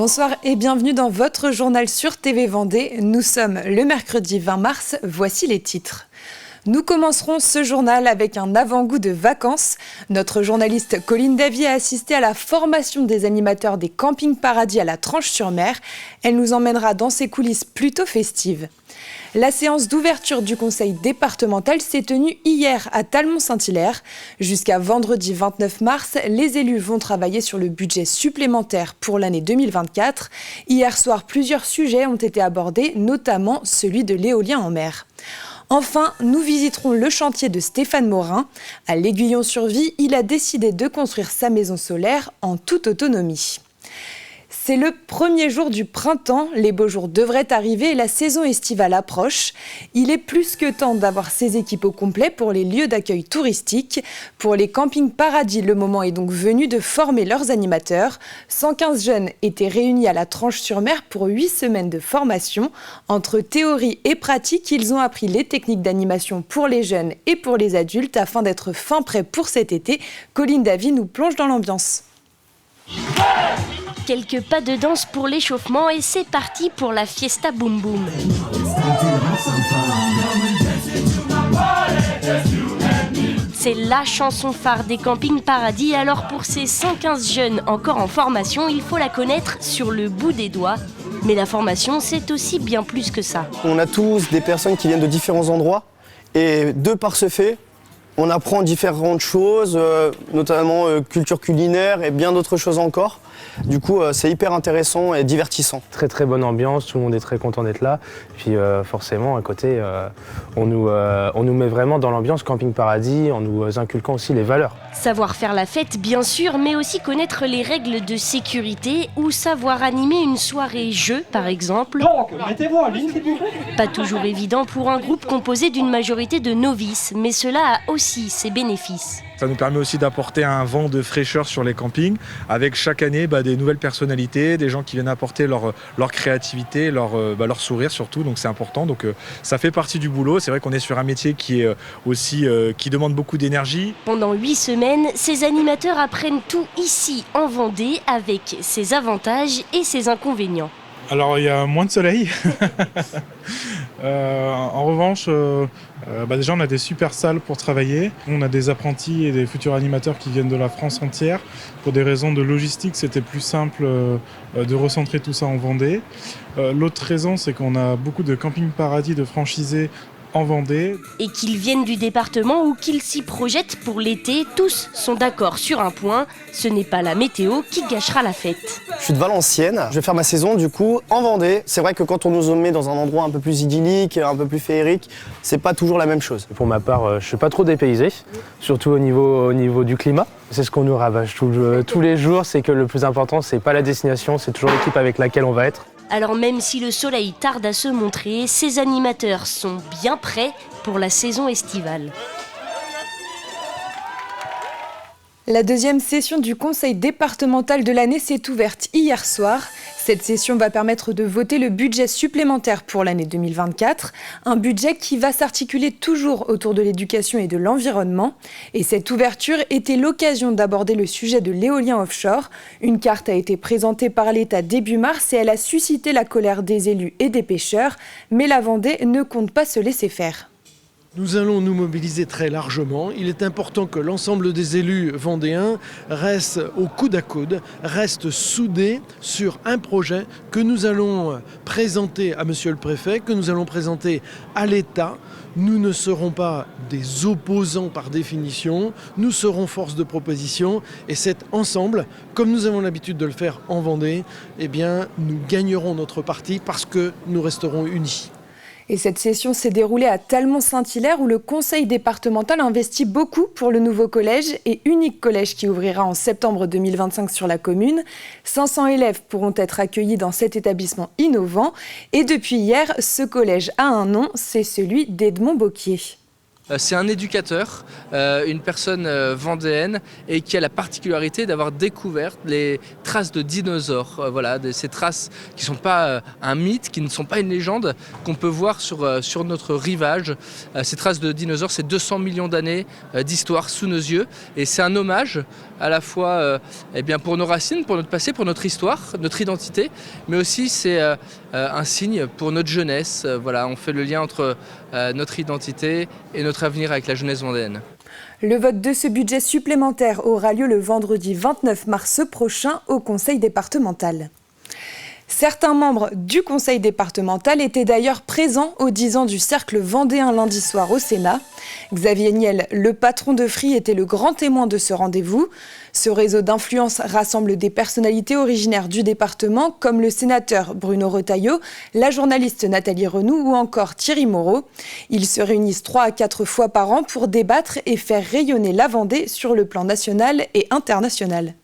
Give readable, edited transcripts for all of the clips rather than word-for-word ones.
Bonsoir et bienvenue dans votre journal sur TV Vendée. Nous sommes le mercredi 20 mars, voici les titres. Nous commencerons ce journal avec un avant-goût de vacances. Notre journaliste Colline Davy a assisté à la formation des animateurs des campings Paradis à la Tranche-sur-Mer. Elle nous emmènera dans ses coulisses plutôt festives. La séance d'ouverture du conseil départemental s'est tenue hier à Talmont-Saint-Hilaire. Jusqu'à vendredi 29 mars, les élus vont travailler sur le budget supplémentaire pour l'année 2024. Hier soir, plusieurs sujets ont été abordés, notamment celui de l'éolien en mer. Enfin, nous visiterons le chantier de Stéphane Morin. À l'Aiguillon-sur-Vie, il a décidé de construire sa maison solaire en toute autonomie. C'est le premier jour du printemps, les beaux jours devraient arriver et la saison estivale approche. Il est plus que temps d'avoir ses équipes au complet pour les lieux d'accueil touristiques. Pour les campings Paradis, le moment est donc venu de former leurs animateurs. 115 jeunes étaient réunis à la Tranche-sur-Mer pour 8 semaines de formation. Entre théorie et pratique, ils ont appris les techniques d'animation pour les jeunes et pour les adultes afin d'être fin prêts pour cet été. Colline Davy nous plonge dans l'ambiance. Quelques pas de danse pour l'échauffement et c'est parti pour la Fiesta Boom Boom. C'est la chanson phare des campings Paradis, alors pour ces 115 jeunes encore en formation, il faut la connaître sur le bout des doigts. Mais la formation, c'est aussi bien plus que ça. On a tous des personnes qui viennent de différents endroits et de par ce fait, on apprend différentes choses, notamment culture culinaire et bien d'autres choses encore. Du coup, c'est hyper intéressant et divertissant. Très très bonne ambiance, tout le monde est très content d'être là. Puis forcément, à côté, on nous met vraiment dans l'ambiance Camping Paradis en nous inculquant aussi les valeurs. Savoir faire la fête, bien sûr, mais aussi connaître les règles de sécurité ou savoir animer une soirée jeu, par exemple. Donc, mettez-vous en ligne, s'il vous plaît. Pas toujours évident pour un groupe composé d'une majorité de novices, mais cela a aussi ses bénéfices. Ça nous permet aussi d'apporter un vent de fraîcheur sur les campings, avec chaque année des nouvelles personnalités, des gens qui viennent apporter leur créativité, leur sourire surtout, donc c'est important. Donc ça fait partie du boulot. C'est vrai qu'on est sur un métier qui est aussi qui demande beaucoup d'énergie. Pendant 8 semaines, ces animateurs apprennent tout ici en Vendée, avec ses avantages et ses inconvénients. Alors il y a moins de soleil. En revanche, déjà on a des super salles pour travailler. On a des apprentis et des futurs animateurs qui viennent de la France entière. Pour des raisons de logistique, c'était plus simple de recentrer tout ça en Vendée. L'autre raison, c'est qu'on a beaucoup de camping paradis de franchisés en Vendée. Et qu'ils viennent du département ou qu'ils s'y projettent pour l'été, tous sont d'accord sur un point, ce n'est pas la météo qui gâchera la fête. Je suis de Valenciennes, je vais faire ma saison du coup en Vendée. C'est vrai que quand on nous met dans un endroit un peu plus idyllique, un peu plus féerique, c'est pas toujours la même chose. Pour ma part, je suis pas trop dépaysé, surtout au niveau du climat. C'est ce qu'on nous ravage tous les jours, c'est que le plus important, c'est pas la destination, c'est toujours l'équipe avec laquelle on va être. Alors même si le soleil tarde à se montrer, ces animateurs sont bien prêts pour la saison estivale. La deuxième session du conseil départemental de l'année s'est ouverte hier soir. Cette session va permettre de voter le budget supplémentaire pour l'année 2024, un budget qui va s'articuler toujours autour de l'éducation et de l'environnement. Et cette ouverture était l'occasion d'aborder le sujet de l'éolien offshore. Une carte a été présentée par l'État début mars et elle a suscité la colère des élus et des pêcheurs. Mais la Vendée ne compte pas se laisser faire. Nous allons nous mobiliser très largement. Il est important que l'ensemble des élus vendéens restent au coude à coude, restent soudés sur un projet que nous allons présenter à Monsieur le Préfet, que nous allons présenter à l'État. Nous ne serons pas des opposants par définition, nous serons force de proposition et c'est ensemble, comme nous avons l'habitude de le faire en Vendée, nous gagnerons notre parti parce que nous resterons unis. Et cette session s'est déroulée à Talmont-Saint-Hilaire où le conseil départemental investit beaucoup pour le nouveau collège et unique collège qui ouvrira en septembre 2025 sur la commune. 500 élèves pourront être accueillis dans cet établissement innovant. Et depuis hier, ce collège a un nom, c'est celui d'Edmond Bocquier. C'est un éducateur, une personne vendéenne et qui a la particularité d'avoir découvert les traces de dinosaures. Voilà, ces traces qui ne sont pas un mythe, qui ne sont pas une légende, qu'on peut voir sur notre rivage. Ces traces de dinosaures, c'est 200 millions d'années d'histoire sous nos yeux. Et c'est un hommage à la fois pour nos racines, pour notre passé, pour notre histoire, notre identité, mais aussi c'est un signe pour notre jeunesse. Voilà, on fait le lien entre notre identité et notre avenir avec la jeunesse vendéenne. Le vote de ce budget supplémentaire aura lieu le vendredi 29 mars prochain au Conseil départemental. Certains membres du Conseil départemental étaient d'ailleurs présents aux 10 ans du Cercle vendéen lundi soir au Sénat. Xavier Niel, le patron de Free, était le grand témoin de ce rendez-vous. Ce réseau d'influence rassemble des personnalités originaires du département comme le sénateur Bruno Retailleau, la journaliste Nathalie Renou ou encore Thierry Moreau. Ils se réunissent 3 à 4 fois par an pour débattre et faire rayonner la Vendée sur le plan national et international.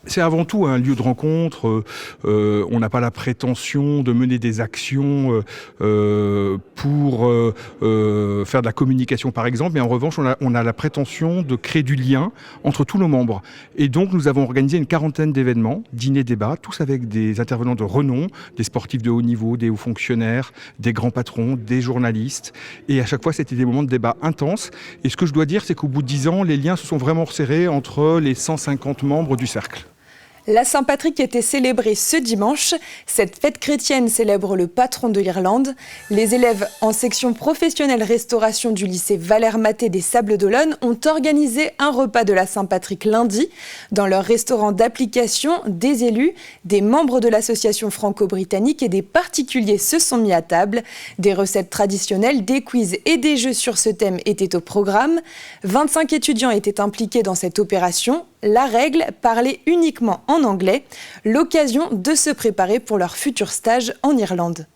C'est avant tout un lieu de rencontre. On n'a pas la prétention de mener des actions pour faire de la communication, par exemple, mais en revanche, on a la prétention de créer du lien entre tous nos membres. Et donc, nous avons organisé une 40aine d'événements, dîners-débats, tous avec des intervenants de renom, des sportifs de haut niveau, des hauts fonctionnaires, des grands patrons, des journalistes. Et à chaque fois, c'était des moments de débat intenses. Et ce que je dois dire, c'est qu'au bout de 10 ans, les liens se sont vraiment resserrés entre les 150 membres du cercle. La Saint-Patrick était célébrée ce dimanche. Cette fête chrétienne célèbre le patron de l'Irlande. Les élèves en section professionnelle restauration du lycée Valère Maté des Sables-d'Olonne ont organisé un repas de la Saint-Patrick lundi. Dans leur restaurant d'application, des élus, des membres de l'association franco-britannique et des particuliers se sont mis à table. Des recettes traditionnelles, des quiz et des jeux sur ce thème étaient au programme. 25 étudiants étaient impliqués dans cette opération. La règle, parler uniquement en anglais, l'occasion de se préparer pour leur futur stage en Irlande.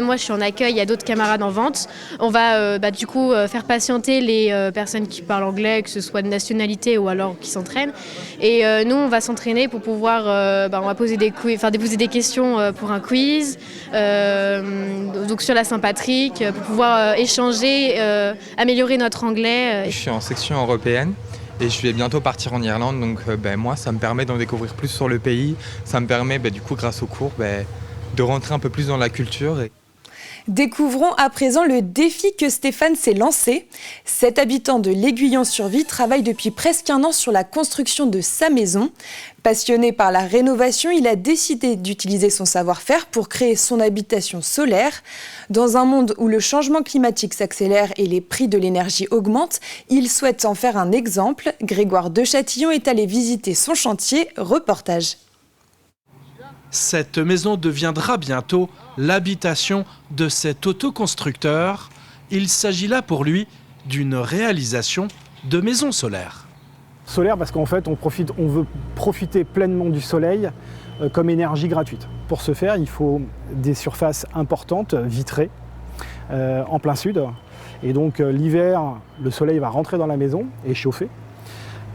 Moi, je suis en accueil, il y a d'autres camarades en vente. On va du coup faire patienter les personnes qui parlent anglais, que ce soit de nationalité ou alors qui s'entraînent. Et nous, on va s'entraîner pour pouvoir, on va poser poser des questions pour un quiz, donc sur la Saint-Patrick, pour pouvoir échanger, améliorer notre anglais. Je suis en section européenne. Et je vais bientôt partir en Irlande, donc moi ça me permet d'en découvrir plus sur le pays, ça me permet du coup grâce aux cours de rentrer un peu plus dans la culture. Découvrons à présent le défi que Stéphane s'est lancé. Cet habitant de l'Aiguillon-sur-Vie travaille depuis presque 1 an sur la construction de sa maison. Passionné par la rénovation, il a décidé d'utiliser son savoir-faire pour créer son habitation solaire. Dans un monde où le changement climatique s'accélère et les prix de l'énergie augmentent, il souhaite en faire un exemple. Grégoire de Châtillon est allé visiter son chantier. Reportage. Cette maison deviendra bientôt l'habitation de cet autoconstructeur. Il s'agit là pour lui d'une réalisation de maison solaire. Solaire parce qu'en fait on veut profiter pleinement du soleil comme énergie gratuite. Pour ce faire, il faut des surfaces importantes, vitrées, en plein sud. Et donc l'hiver, le soleil va rentrer dans la maison et chauffer.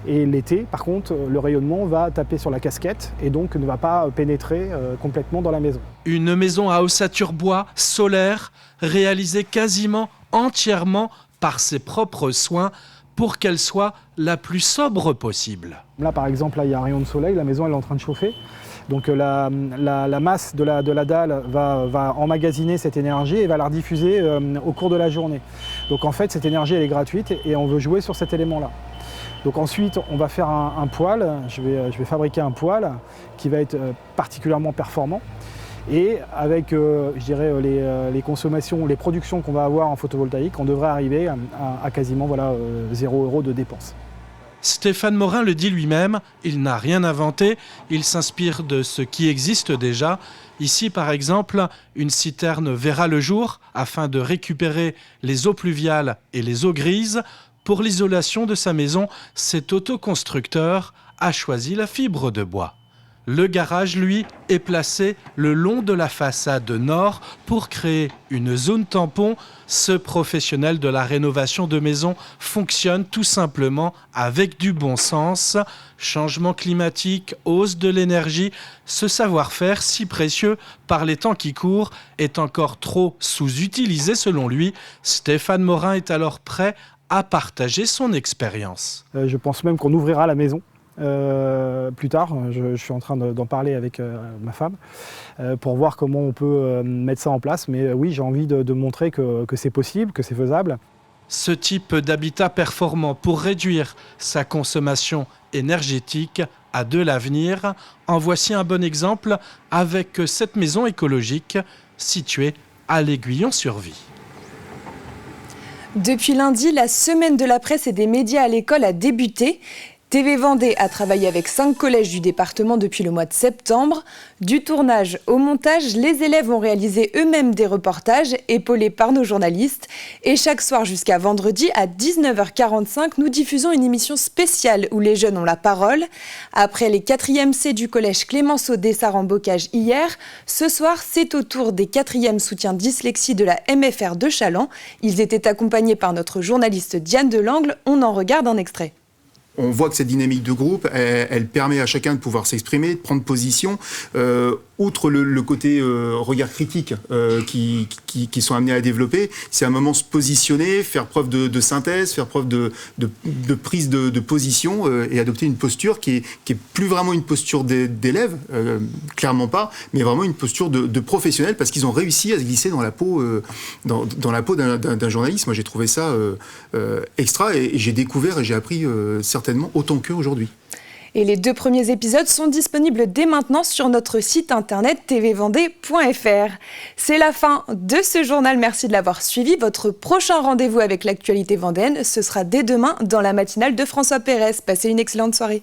Et l'été, par contre, le rayonnement va taper sur la casquette et donc ne va pas pénétrer complètement dans la maison. Une maison à ossature bois solaire, réalisée quasiment entièrement par ses propres soins pour qu'elle soit la plus sobre possible. Là, par exemple, il y a un rayon de soleil, la maison elle est en train de chauffer. Donc la masse de la dalle va emmagasiner cette énergie et va la rediffuser au cours de la journée. Donc en fait, cette énergie elle est gratuite et on veut jouer sur cet élément-là. Donc ensuite, on va faire un poêle, je vais fabriquer un poêle qui va être particulièrement performant. Et avec les consommations, les productions qu'on va avoir en photovoltaïque, on devrait arriver à quasiment 0 € de dépenses. Stéphane Morin le dit lui-même, il n'a rien inventé, il s'inspire de ce qui existe déjà. Ici, par exemple, une citerne verra le jour afin de récupérer les eaux pluviales et les eaux grises. Pour l'isolation de sa maison, cet autoconstructeur a choisi la fibre de bois. Le garage, lui, est placé le long de la façade nord pour créer une zone tampon. Ce professionnel de la rénovation de maisons fonctionne tout simplement avec du bon sens. Changement climatique, hausse de l'énergie, ce savoir-faire si précieux par les temps qui courent est encore trop sous-utilisé selon lui. Stéphane Morin est alors prêt à partager son expérience. Je pense même qu'on ouvrira la maison. Plus tard, je suis en train d'en parler avec ma femme pour voir comment on peut mettre ça en place. Mais oui, j'ai envie de montrer que c'est possible, que c'est faisable. Ce type d'habitat performant pour réduire sa consommation énergétique a de l'avenir. En voici un bon exemple avec cette maison écologique située à l'Aiguillon-sur-Vie. Depuis lundi, la semaine de la presse et des médias à l'école a débuté. TV Vendée a travaillé avec 5 collèges du département depuis le mois de septembre. Du tournage au montage, les élèves ont réalisé eux-mêmes des reportages épaulés par nos journalistes. Et chaque soir jusqu'à vendredi à 19h45, nous diffusons une émission spéciale où les jeunes ont la parole. Après les 4e C du collège Clémenceau d'Essart-en-Bocage hier, ce soir c'est au tour des 4e soutiens dyslexie de la MFR de Challans. Ils étaient accompagnés par notre journaliste Diane Delangle. On en regarde un extrait. On voit que cette dynamique de groupe, elle permet à chacun de pouvoir s'exprimer, de prendre position. Outre le côté regard critique qui sont amenés à développer, c'est un moment se positionner, faire preuve de synthèse, faire preuve de prise de position et adopter une posture qui est plus vraiment une posture d'élève, clairement pas, mais vraiment une posture de professionnel parce qu'ils ont réussi à se glisser dans la peau d'un journaliste. Moi, j'ai trouvé ça extra et j'ai découvert et j'ai appris certainement autant qu'eux aujourd'hui. Et les 2 premiers épisodes sont disponibles dès maintenant sur notre site internet tvvendée.fr. C'est la fin de ce journal, merci de l'avoir suivi. Votre prochain rendez-vous avec l'actualité vendéenne, ce sera dès demain dans la matinale de François Pérez. Passez une excellente soirée.